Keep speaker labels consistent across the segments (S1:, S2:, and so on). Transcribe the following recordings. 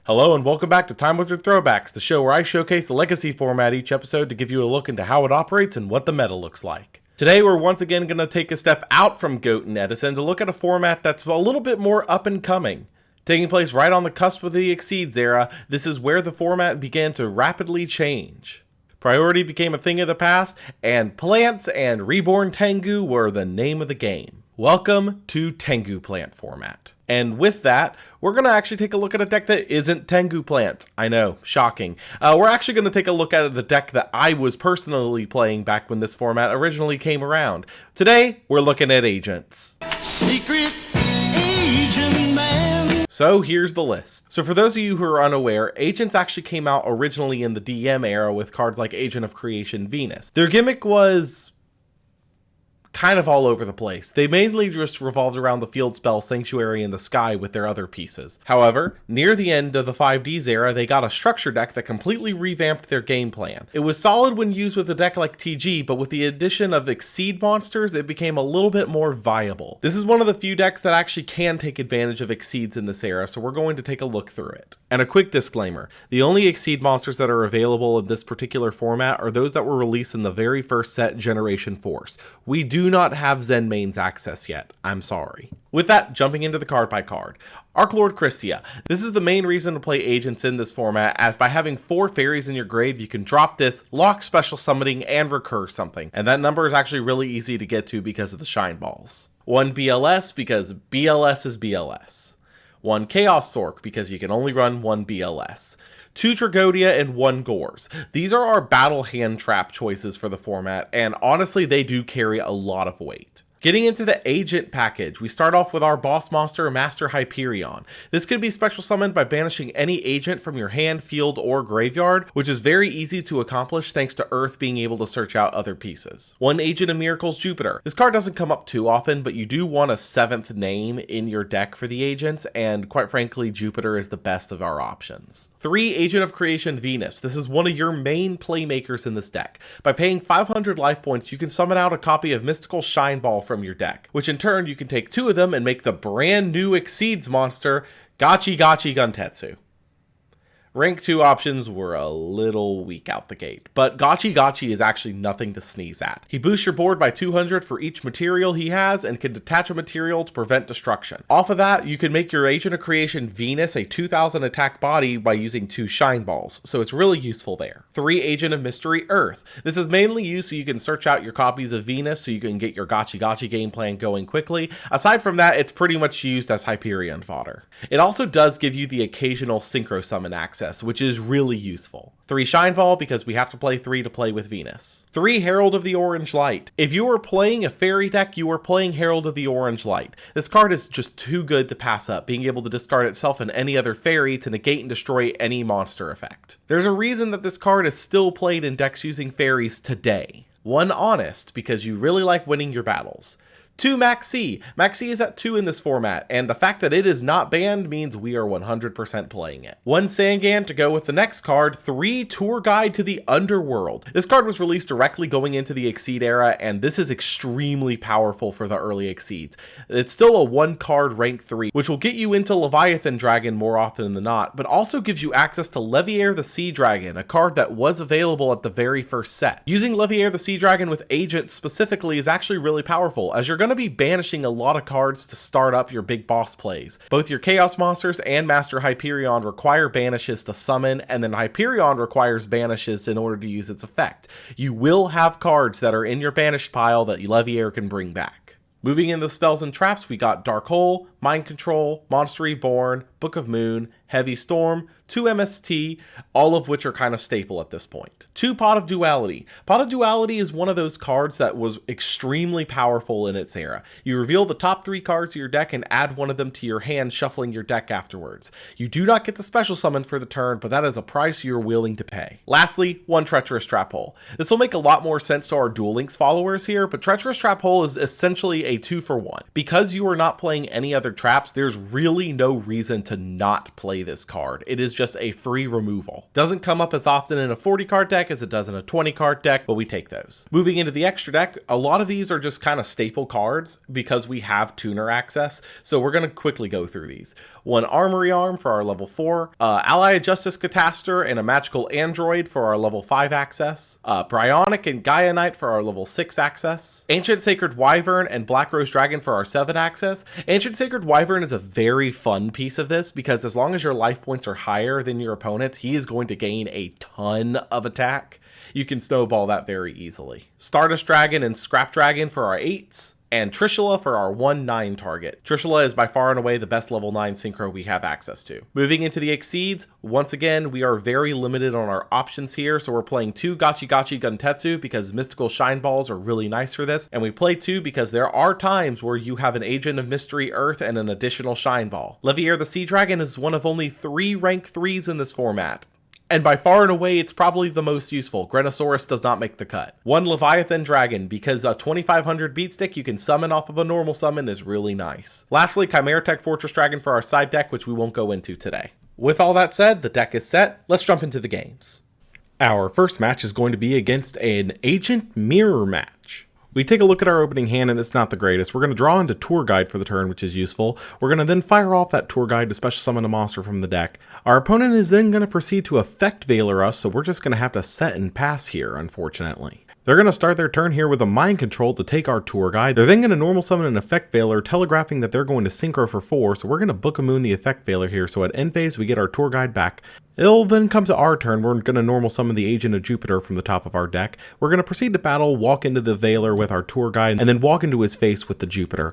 S1: Hello and welcome back to Time Wizard Throwbacks, the show where I showcase the Legacy format each episode to give you a look into how it operates and what the meta looks like. Today we're once again going to take a step out from Goat and Edison to look at a format that's a little bit more up and coming. Taking place right on the cusp of the Exceeds era, this is where the format began to rapidly change. Priority became a thing of the past, and plants and reborn Tengu were the name of the game. Welcome to Tengu plant format. And with that, we're going to actually take a look at a deck that isn't Tengu plants. I know, shocking. We're actually going to take a look at the deck that I was personally playing back when this format originally came around. Today, we're looking at agents. Secret Agent Man. So here's the list. So for those of you who are unaware, agents actually came out originally in the DM era with cards like Agent of Creation Venus. Their gimmick was kind of all over the place. They mainly just revolved around the field spell Sanctuary in the Sky with their other pieces. However, near the end of the 5Ds era, they got a structure deck that completely revamped their game plan. It was solid when used with a deck like TG, but with the addition of Exceed monsters, it became a little bit more viable. This is one of the few decks that actually can take advantage of Exceeds in this era, so we're going to take a look through it. And a quick disclaimer, the only Exceed monsters that are available in this particular format are those that were released in the very first set, Generation Force. We do not have Zen mains access yet. I'm sorry. With that, jumping into the card by card. Archlord Christia. This is the main reason to play agents in this format, as by having 4 fairies in your grave, you can drop this, lock special summoning, and recur something. And that number is actually really easy to get to because of the shine balls. 1 BLS because BLS is BLS. 1 Chaos Sork because you can only run 1 BLS. 2 Tragodia and 1 Gores. These are our battle hand trap choices for the format, and honestly they do carry a lot of weight. Getting into the agent package, we start off with our boss monster, Master Hyperion. This could be special summoned by banishing any agent from your hand, field, or graveyard, which is very easy to accomplish thanks to Earth being able to search out other pieces. 1 Agent of Miracles, Jupiter. This card doesn't come up too often, but you do want a 7th name in your deck for the agents, and quite frankly, Jupiter is the best of our options. 3 Agent of Creation, Venus. This is one of your main playmakers in this deck. By paying 500 life points, you can summon out a copy of Mystical Shine Ball from your deck, which in turn you can take 2 of them and make the brand new Exceeds monster, Gachi Gachi Guntetsu. Rank 2 options were a little weak out the gate, but Gachi Gachi is actually nothing to sneeze at. He boosts your board by 200 for each material he has and can detach a material to prevent destruction. Off of that, you can make your Agent of Creation Venus a 2000 attack body by using 2 shine balls, so it's really useful there. 3 Agent of Mystery, Earth. This is mainly used so you can search out your copies of Venus so you can get your Gachi Gachi game plan going quickly. Aside from that, it's pretty much used as Hyperion fodder. It also does give you the occasional synchro summon access, which is really useful. 3 Shine Ball because we have to play 3 to play with Venus. 3 Herald of the Orange Light. If you are playing a fairy deck, you are playing Herald of the Orange Light. This card is just too good to pass up, being able to discard itself and any other fairy to negate and destroy any monster effect. There's a reason that this card is still played in decks using fairies today. 1 Honest because you really like winning your battles. 2 Maxi. Maxi is at 2 in this format, and the fact that it is not banned means we are 100% playing it. 1 Sangan to go with the next card. 3 Tour Guide to the Underworld. This card was released directly going into the Exceed era, and this is extremely powerful for the early Exceeds. It's still a 1 card rank 3, which will get you into Leviathan Dragon more often than not, but also gives you access to Leviair the Sea Dragon, a card that was available at the very first set. Using Leviair the Sea Dragon with agents specifically is actually really powerful, as you're going to be banishing a lot of cards to start up your big boss plays. Both your Chaos monsters and Master Hyperion require banishes to summon, and then Hyperion requires banishes in order to use its effect. You will have cards that are in your banished pile that Leviair can bring back. Moving into spells and traps, we got Dark Hole, Mind Control, Monster Reborn, Book of Moon, Heavy Storm, 2 MST, all of which are kind of staple at this point. 2 Pot of Duality. Pot of Duality is one of those cards that was extremely powerful in its era. You reveal the top 3 cards of your deck and add one of them to your hand, shuffling your deck afterwards. You do not get the special summon for the turn, but that is a price you're willing to pay. Lastly, 1 Treacherous Trap Hole. This will make a lot more sense to our Duel Links followers here, but Treacherous Trap Hole is essentially a 2-for-1. Because you are not playing any other traps, there's really no reason to not play this card. It is just a free removal. Doesn't come up as often in a 40 card deck as it does in a 20 card deck, but we take those. Moving into the extra deck, a lot of these are just kind of staple cards because we have tuner access, so we're going to quickly go through these. One Armory Arm for our level 4, Ally Justice Cataster and a Magical Android for our level 5 access, Bryonic and Gaia Knight for our level 6 access, Ancient Sacred Wyvern and Black Rose Dragon for our 7 access. Ancient Sacred Wyvern is a very fun piece of this because as long as your life points are higher than your opponent's, he is going to gain a ton of attack. You can snowball that very easily. Stardust Dragon and Scrap Dragon for our 8s. And Trishula for our 1/9 target. Trishula is by far and away the best level 9 synchro we have access to. Moving into the Exceeds, once again, we are very limited on our options here, so we're playing 2 Gachi Gachi Guntetsu because Mystical Shine Balls are really nice for this, and we play 2 because there are times where you have an Agent of Mystery Earth and an additional Shine Ball. Leviair the Sea Dragon is one of only 3 rank 3s in this format. And by far and away, it's probably the most useful. Grenosaurus does not make the cut. 1 Leviathan Dragon, because a 2500 beat stick you can summon off of a normal summon is really nice. Lastly, Chimera Tech Fortress Dragon for our side deck, which we won't go into today. With all that said, the deck is set. Let's jump into the games. Our first match is going to be against an Agent Mirror match. We take a look at our opening hand and it's not the greatest. We're going to draw into Tour Guide for the turn, which is useful. We're going to then fire off that Tour Guide to special summon a monster from the deck. Our opponent is then going to proceed to Effect Veiler us, so we're just going to have to set and pass here, unfortunately. They're going to start their turn here with a Mind Control to take our Tour Guide. They're then going to normal summon an Effect Veiler, telegraphing that they're going to Synchro for 4, so we're going to Book a Moon the Effect Veiler here, so at end phase we get our Tour Guide back. It'll then come to our turn. We're going to normal summon the Agent of Jupiter from the top of our deck. We're going to proceed to battle, walk into the Veiler with our Tour Guide, and then walk into his face with the Jupiter.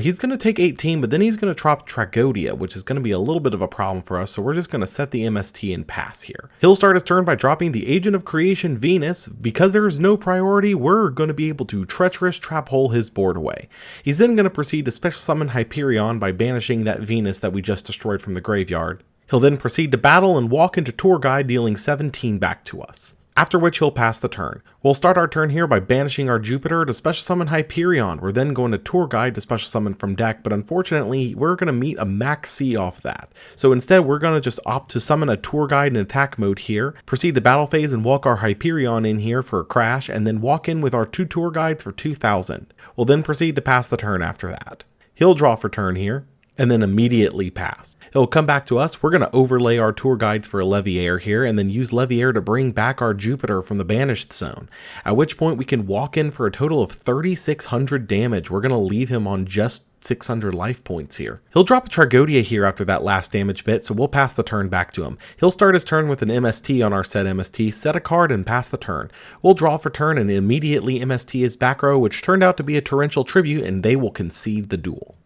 S1: He's going to take 18, but then he's going to drop Tragodia, which is going to be a little bit of a problem for us, so we're just going to set the MST and pass here. He'll start his turn by dropping the Agent of Creation Venus. Because there is no priority, we're going to be able to Treacherous Trap Hole his board away. He's then going to proceed to special summon Hyperion by banishing that Venus that we just destroyed from the graveyard. He'll then proceed to battle and walk into Tour Guide, dealing 17 back to us. After which he'll pass the turn. We'll start our turn here by banishing our Jupiter to special summon Hyperion. We're then going to Tour Guide to special summon from deck, but unfortunately we're going to meet a max C off that. So instead we're going to just opt to summon a Tour Guide in attack mode here, proceed to battle phase and walk our Hyperion in here for a crash, and then walk in with our 2 Tour Guides for 2000. We'll then proceed to pass the turn after that. He'll draw for turn here, and then immediately pass. It'll come back to us. We're going to overlay our Tour Guides for a Leviair here, and then use Leviair to bring back our Jupiter from the banished zone. At which point we can walk in for a total of 3600 damage. We're going to leave him on just 600 life points here. He'll drop a Tragodia here after that last damage bit, so we'll pass the turn back to him. He'll start his turn with an MST on our set MST, set a card, and pass the turn. We'll draw for turn and immediately MST his back row, which turned out to be a Torrential Tribute, and they will concede the duel.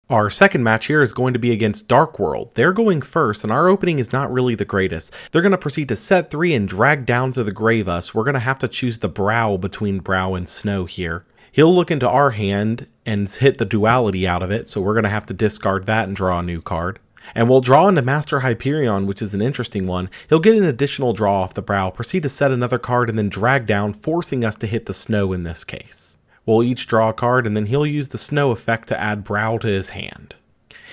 S1: Our second match here is going to be against Dark World. They're going first, and our opening is not really the greatest. They're going to proceed to set 3 and drag down to the grave us. We're going to have to choose the Brow between Brow and Snow here. He'll look into our hand and hit the duality out of it, so we're going to have to discard that and draw a new card. And we'll draw into Master Hyperion, which is an interesting one. He'll get an additional draw off the Brow, proceed to set another card, and then drag down, forcing us to hit the Snow in this case. We'll each draw a card, and then he'll use the Snow effect to add Brow to his hand.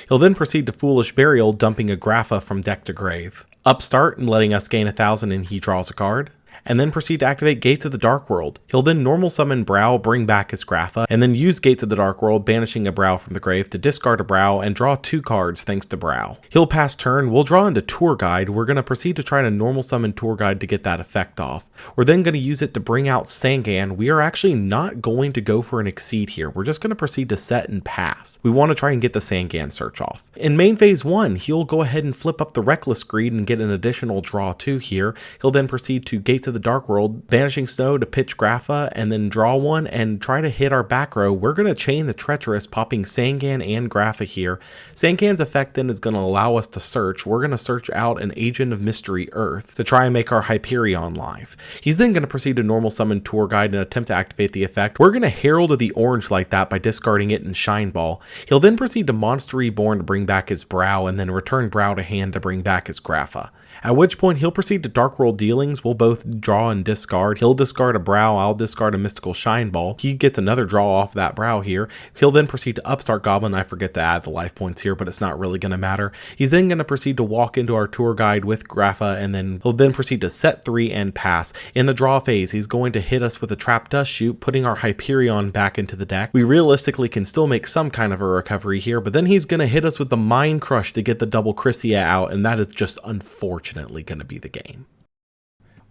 S1: He'll then proceed to Foolish Burial, dumping a Grapha from deck to grave. Upstart and letting us gain 1000, and he draws a card. And then proceed to activate Gates of the Dark World. He'll then normal summon Brow, bring back his Grapha, and then use Gates of the Dark World, banishing a Brow from the grave to discard a Brow and draw 2 cards thanks to Brow. He'll pass turn. We'll draw into Tour Guide. We're going to proceed to try to normal summon Tour Guide to get that effect off. We're then going to use it to bring out Sangan. We are actually not going to go for an Exceed here. We're just going to proceed to set and pass. We want to try and get the Sangan search off. In main phase 1, he'll go ahead and flip up the Reckless Greed and get an additional draw 2 here. He'll then proceed to Gates of the Dark World, banishing Snow to pitch Grapha, and then draw one and try to hit our back row. We're going to chain the Treacherous, popping Sangan and Grapha here. Sangan's effect then is going to allow us to search. We're going to search out an Agent of Mystery Earth to try and make our Hyperion live. He's then going to proceed to normal summon Tour Guide and attempt to activate the effect. We're going to Herald of the Orange like that by discarding it in Shine Ball. He'll then proceed to Monster Reborn to bring back his Brow, and then return Brow to hand to bring back his Grapha. At which point he'll proceed to Dark World Dealings. We'll both draw and discard. He'll discard a Brow, I'll discard a Mystical Shine Ball. He gets another draw off that Brow here. He'll then proceed to Upstart Goblin. I forget to add the life points here, but it's not really going to matter. He's then going to proceed to walk into our Tour Guide with Grapha, and then he'll then proceed to set 3 and pass. In the draw phase, he's going to hit us with a Trap Dust Shoot, putting our Hyperion back into the deck. We realistically can still make some kind of a recovery here, but then he's going to hit us with the Mind Crush to get the double Chrysia out, and that is just unfortunately going to be the game.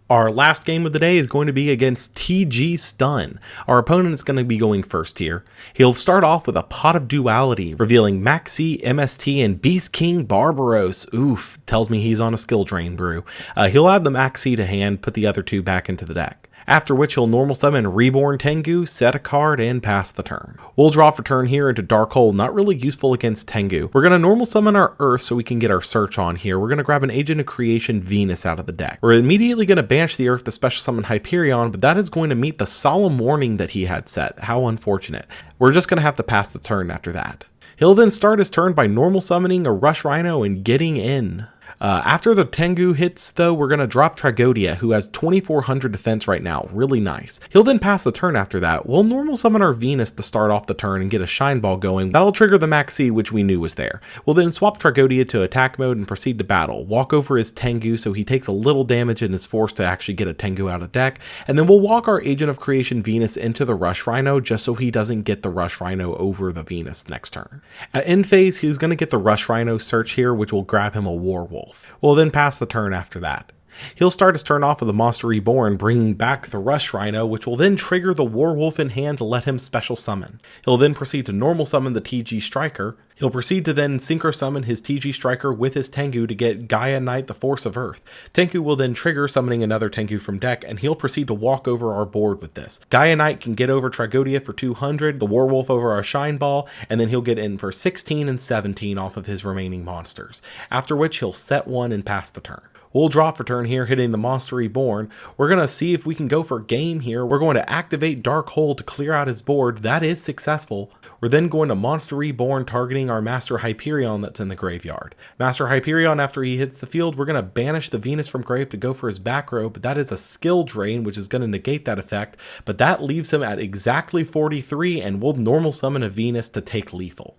S1: Our last game of the day is going to be against TG Stun. Our opponent is going to be going first here. He'll start off with a Pot of Duality, revealing Maxi, MST, and Beast King Barbaros. Oof, tells me he's on a skill drain brew. He'll add the Maxi to hand, put the other 2 back into the deck. After which he'll normal summon Reborn Tengu, set a card, and pass the turn. We'll draw for turn here into Dark Hole, not really useful against Tengu. We're going to normal summon our Earth so we can get our search on here. We're going to grab an Agent of Creation Venus out of the deck. We're immediately going to banish the Earth to special summon Hyperion, but that is going to meet the solemn warning that he had set. How unfortunate. We're just going to have to pass the turn after that. He'll then start his turn by normal summoning a Rush Rhino and getting in. After the Tengu hits, though, we're going to drop Tragodia, who has 2400 defense right now. Really nice. He'll then pass the turn after that. We'll normal summon our Venus to start off the turn and get a Shine Ball going. That'll trigger the Maxi, which we knew was there. We'll then swap Tragodia to attack mode and proceed to battle. Walk over his Tengu so he takes a little damage and is forced to actually get a Tengu out of deck. And then we'll walk our Agent of Creation Venus into the Rush Rhino just so he doesn't get the Rush Rhino over the Venus next turn. At end phase, he's going to get the Rush Rhino search here, which will grab him a Warwolf. We'll then pass the turn after that. He'll start his turn off with a Monster Reborn, bringing back the Rush Rhino, which will then trigger the Warwolf in hand to let him special summon. He'll then proceed to normal summon the TG Striker. He'll proceed to then synchro summon his TG Striker with his Tengu to get Gaia Knight, the Force of Earth. Tengu will then trigger summoning another Tengu from deck, and he'll proceed to walk over our board with this. Gaia Knight can get over Tragodia for 200, the Warwolf over our Shine Ball, and then he'll get in for 16 and 17 off of his remaining monsters. After which he'll set 1 and pass the turn. We'll draw for turn here, hitting the Monster Reborn. We're going to see if we can go for game here. We're going to activate Dark Hole to clear out his board. That is successful. We're then going to Monster Reborn, targeting our Master Hyperion that's in the graveyard. Master Hyperion, after he hits the field, we're going to banish the Venus from grave to go for his back row, but that is a skill drain, which is going to negate that effect. But that leaves him at exactly 43, and we'll normal summon a Venus to take lethal.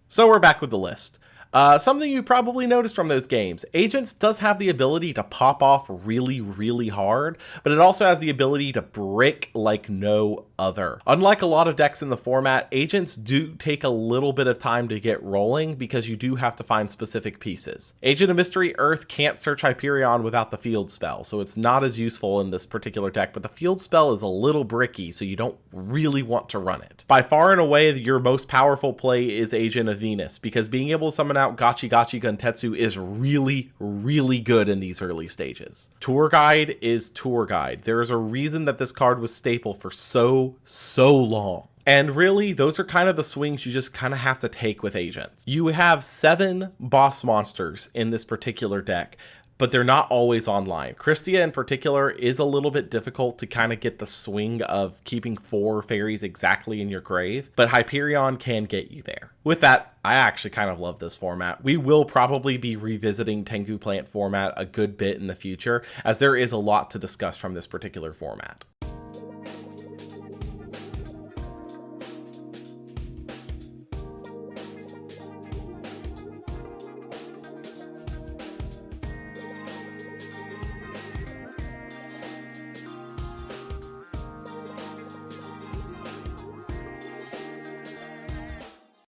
S1: So we're back with the list. Something you probably noticed from those games, Agents does have the ability to pop off really, really hard, but it also has the ability to brick like no other. Unlike a lot of decks in the format, Agents do take a little bit of time to get rolling because you do have to find specific pieces. Agent of Mystery Earth can't search Hyperion without the field spell, so it's not as useful in this particular deck, but the field spell is a little bricky, so you don't really want to run it. By far and away, your most powerful play is Agent of Venus, because being able to summon out Gachi Gachi Guntetsu is really, really good in these early stages. Tour Guide is Tour Guide. There is a reason that this card was staple for so long. And really, those are kind of the swings you just kind of have to take with Agents. You have 7 boss monsters in this particular deck, but they're not always online. Christia in particular is a little bit difficult to kind of get the swing of keeping 4 fairies exactly in your grave, but Hyperion can get you there. With that, I actually kind of love this format. We will probably be revisiting Tengu Plant format a good bit in the future, as there is a lot to discuss from this particular format.